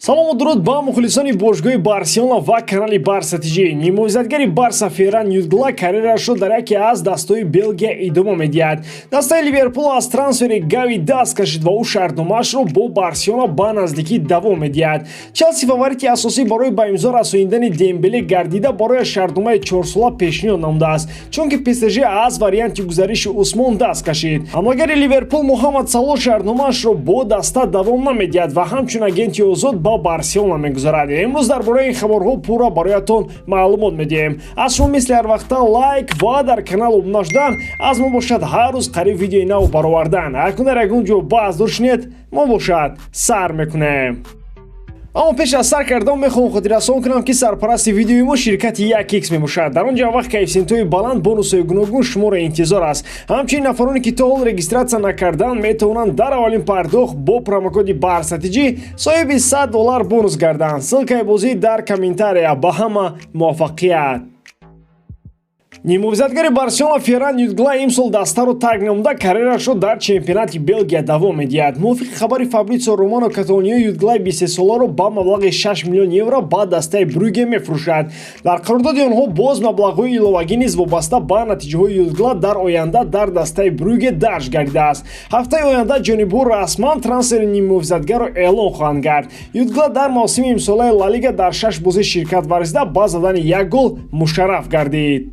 салому дуруд ба мухлисони бошгоҳи Барселона ва канали СОҒИБИ. Нимовизадгари Барса Ферран Юдгла карьерашро дар яке аз дастаҳои Белгия идома медиҳад. Дастаи Ливерпул аз трансфери Гави даст кашид ва ӯ шартномаашро бо Барселона ба наздикӣ давом медиҳад. Челси фаворити асосӣ барои ба имзо расониндани Дембеле гардида барои шартномаи 4 сола пешниҳод намудааст, чунки ПСЖ аз варианти гузариши Усмон даст кашид. ҳамлагари Ливерпул Муҳаммад Салоҳ шартномаашро бо даста давом намедиҳад ва ҳамчун агенти озод ба Барселона мегузарад. Имрӯз дар бораи ин хабарҳо пурра бароятон маълумот медиҳем. Аз шумо мисли ҳар вақта лайк ва дар канал обуна шудан, аз мо бошад ҳар рӯз қариб видеои нав баровардан. Акун дар ягон ҷо баъз дур шунед, мо бошад сар мекунем. аммо пеш аз сар кардан мехоҳам хотиррасон кунам ки сарпарасти видеои мо ширкати 1x мебошад. дар он ҷо вақт коэффициентҳои баланд, бонусҳои гуногун шуморо интизор аст. ҳамчунин нафароне ки то ҳол регистратсия накардан метавонанд дар аввалин пардохт бо промокоди БАРСТГ соҳиби $100 бонус гарданд. ссилкаи бозӣ дар комментария. ба ҳама муваффақият. Нимовизадгари Барселона Ферран Юдгла имсол дастаро тарк намуда карьерашро дар чемпионати Белгия давом медиҳад. мувофиқи хабари Фабрицо Романо Каталониё Юдглаи 23 соларо ба маблағи 6 миллион евро ба дастаи Брюге мефурӯшад. дар қарордоди онҳо боз маблағҳои иловагӣ низ вобаста ба натиҷаҳои Юдгла дар оянда дар дастаи Брюге дарҷ гардидааст. ҳафтаи оянда ҷонибҳо расман трансфери нимовизадгарро эълон хоҳанд кард. Юдгла дар мавсими имсолаи Ла Лига дар 6 бозӣ ширкат варзида ба задани 1 гол мушарраф гардид.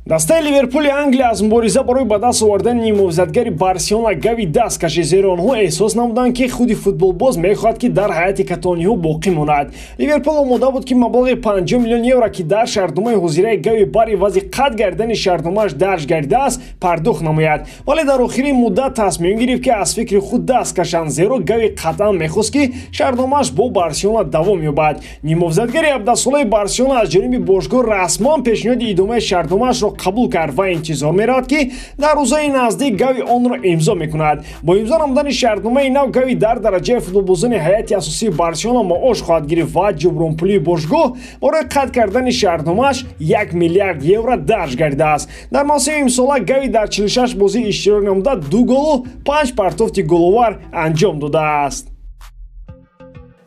дастаи Ливерпули Англия аз мубориза барои ба даст овардани нимовизадгари Барселона Гави даст кашид, зеро онҳо эҳсос намуданд ки худи футболбоз мехоҳад ки дар ҳайати каталониҳо боқӣ монад. Ливерпул омода буд ки маблағи 50 миллион евро ки дар шартномаи ҳозираи Гави бар ивази қатъ гардидани шартномааш дарҷ гардидааст пардохт намояд, вале дар охирин муддат тасмим гирифт ки аз фикри худ даст кашанд, зеро Гави қатъан мехост ки шартномааш бо Барселона давом ёбад. нимовизадгари 17 солаи Барселона аз ҷониби бошгоҳ расман пешниҳоди идомаи шартномаашро қабул кард ва интизор меравад ки дар рӯзаи наздик Гави онро имзо мекунад. бо имзо намудани шартномаи нав Гави дар дараҷаи футболбозони ҳайати асосии Барселона маош хоҳад гирифт ва ҷубронпулии бошгоҳ барои қатъ кардани шартномааш 1 миллиард евро дарҷ гардидааст. дар мавсими имсола Гави дар 46 бозӣ иштирок намуда 2 голу 5 партофти головар анҷом додааст.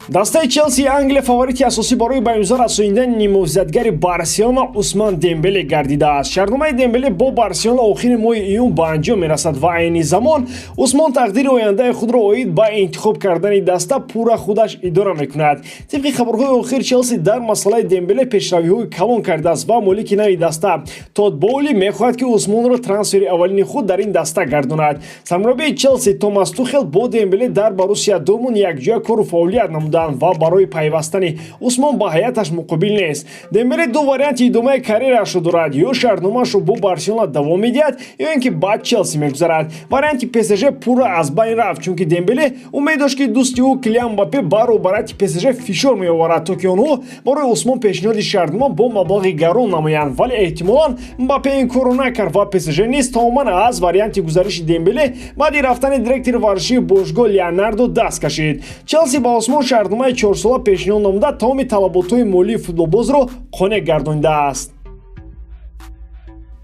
дастаи Челси Англия фаворити асосӣ барои ба имзо расониндани нимовизадгари Барселона Усман Дембеле гардидааст. шартномаи Дембеле бо Барселона охири моҳи июн ба анҷом мерасад ва айни замон Усмон тақдири ояндаи худро оид ба интихоб кардани даста пурра худаш идора мекунад. тибқи хабарҳои охир Челси дар масъалаи Дембеле пешравиҳои калон кардааст ва молики нави даста Тод Боули мехоҳад ки Усмонро трансфери аввалини худ дар ин даста гардонад. сармураббии Челси Томас Тухел бо Дембеле дар Боруссия Дормунд якҷоя кору фаъолият намуд ва барои пайвастани Усмон ба ҳаяташ муқобил нест. Дембеле ду варианти идомаи карьерашро дорад: ё шартномаашро бо Барселона давом медиҳад, ё ин ки ба Челси мегузарад. варианти ПСЖ пурра аз байн рафт, чунки Дембеле умед дошт ки дӯсти ӯ Килиан Мбаппе ба роҳбарияти ПСЖ фишор меоварад, то ки онҳо барои Усмон пешниҳоди шартнома бо маблағи гарон намоянд, вале эҳтимолан Мбаппе ин корро накард ва ПСЖ низ тамоман аз варианти гузариши Дембеле баъди рафтани директори варзишии бошгоҳ Леонардо даст кашид. Челси ба Усмон шартномаи 4 сола пешниҳод намуда тамоми талаботҳои молии футболбозро қонеъ гардонидааст.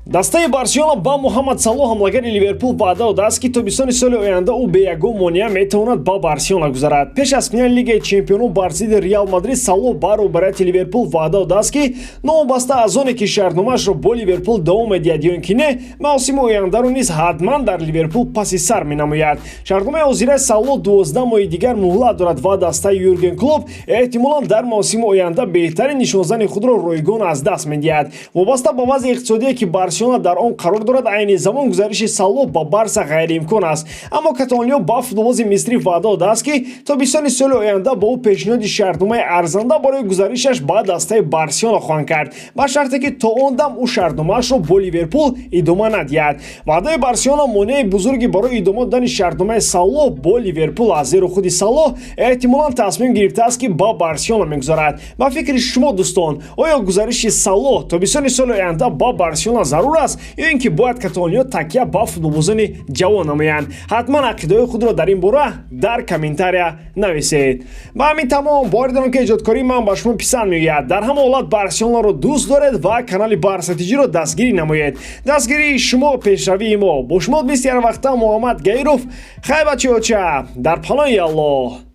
дастаи Барселона ба Муҳаммад Салоҳ ҳамлагари Ливерпул ваъда додааст ки тобистони соли оянда ӯ бе ягон монеа метавонад ба Барселона гузарад. пеш аз финале Лигаи Чемпионон бар зидди Реал Мадрид Салоҳ ба роҳбарияти Ливерпул ваъда додааст ки новобаста аз оне ки шартномаашро бо Ливерпул давом медиҳад ё ин ки не, мавсими ояндаро низ ҳатман дар Ливерпул паси сар менамояд. шартномаи ҳозираи Салоҳ 12 моҳи дигар муҳлат дорад ва дастаи Юрген Клоп эҳтимолан дар мавсими оянда беҳтарин нишонзани худро ройгон аз даст медиҳад. вобаста ба вазъи иқтисодие ки Барселона дар он қарор дорад, айни замон гузариши Салоҳ ба Барса ғайриимкон аст. аммо каталониё ба футболбози мисрӣ ваъда додааст ки тобистони соли оянда ба ӯ пешниҳоди шартномаи арзанда барои гузаришаш ба дастаи Барселона хоҳанд кард, ба шарте ки то он дам ӯ шартномаашро бо Ливерпул идома надиҳад. ваъдаи Барселона монеи бузурги барои идома додани шартномаи Салоҳ бо Ливерпул аст, зеро худи Салоҳ эҳтимолан тасмим гирифтааст ки ба Барселона мегузарад. ба фикри шумо дӯстон, оё гузариши Салоҳ тобистони соли оянда ба Барселона зарур аст ё ин ки бояд каталониё такя ба футболбозони ҷавон намоянд? ҳатман ақидаҳои худро дар ин бора дар комментария нависед. ба ҳамин тамом боридан ки эҷодкории ман ба шумо писанд меояд. дар ҳама ҳолат Барселонаро дӯст доред ва канали СО₩ИБИро дастгирӣ намоед. дастгирии шумо пешравии мо. бо шумо мисли ҳар вақта Муҳаммад Гаиров. хай бачаҳоча, дар паноҳи Аллоҳ.